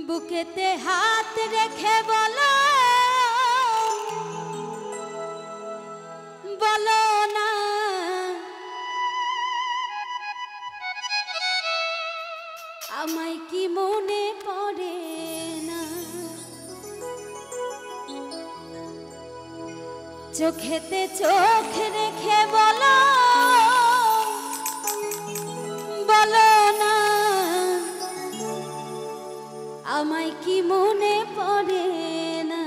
বুকেতে হাত রেখে বলো বলো না আমায় কি মনে পড়ে না চোখেতে চোখ রেখে বলো বলো না আমায় কি মনে পড়ে না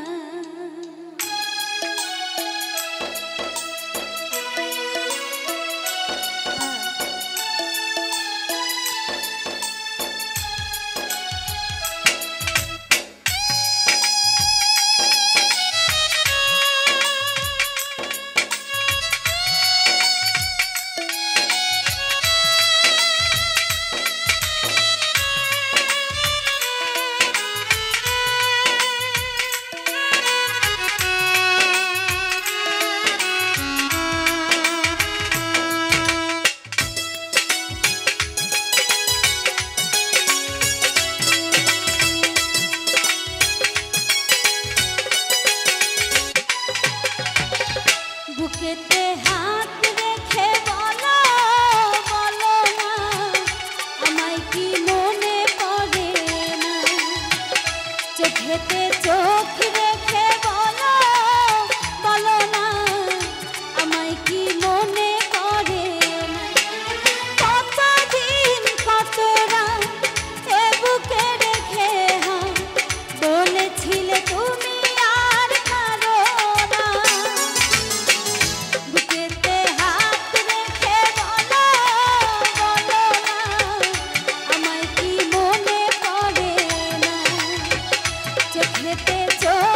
বুকেতে হাত রেখে বলো বলো না আমায় কি মনে পড়ে না চোখেতে চোখ রেখে বলো বলো না আমায় কি মনে পড়ে না কতদিন কত রাত এ বুকে রেখে বলেছিলে তুমি চোখেতে চোখ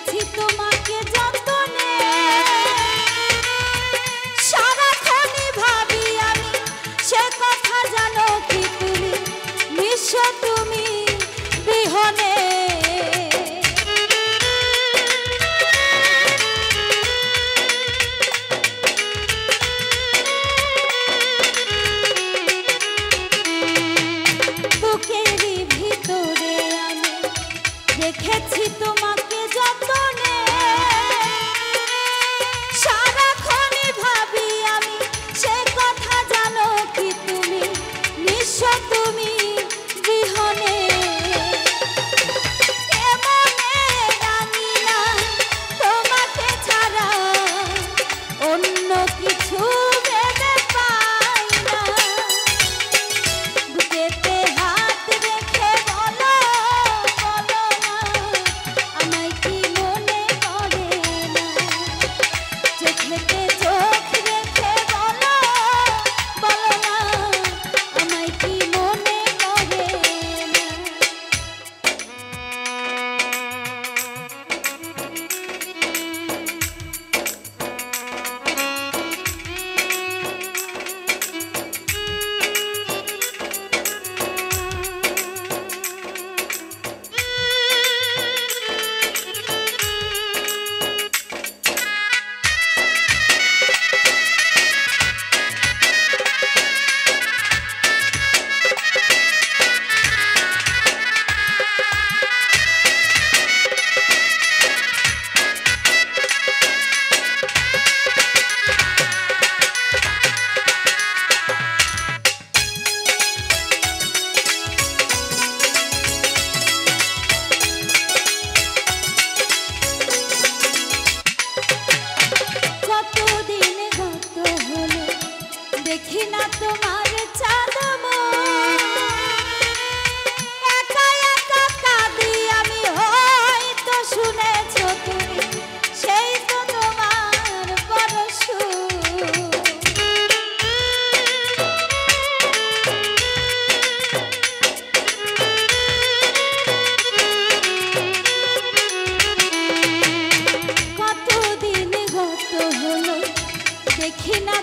দেখেছি তোমাকে যতনে সারাক্ষণই ভাবি আমি সে কথা জানো কি তুমি নিঃস্ব তুমি বিহনে বুকেরই ভিতরে আমি দেখেছি তোমাকে যতনে সারাক্ষণই ভাবি আমি সে কথা জানো কি তুমি নিঃস্ব তুমি বিহনে এমনে জানি না তোমাকে ছাড়া অন্য কিছু ভেবে পাই না বুকেতে হাত রেখে বলো বলো না আমায় কি মনে পড়ে না চোখেতে চোখ রেখে বলো বলো না আমায় কি মনে পড়ে না কতদিন গত হলো দেখি না তোমার চাঁদ একা একা কাঁদি আমি হয়তো শুনেছো তুমি সেই তো তোমার বড় সুর কতদিন গত হলো দেখি না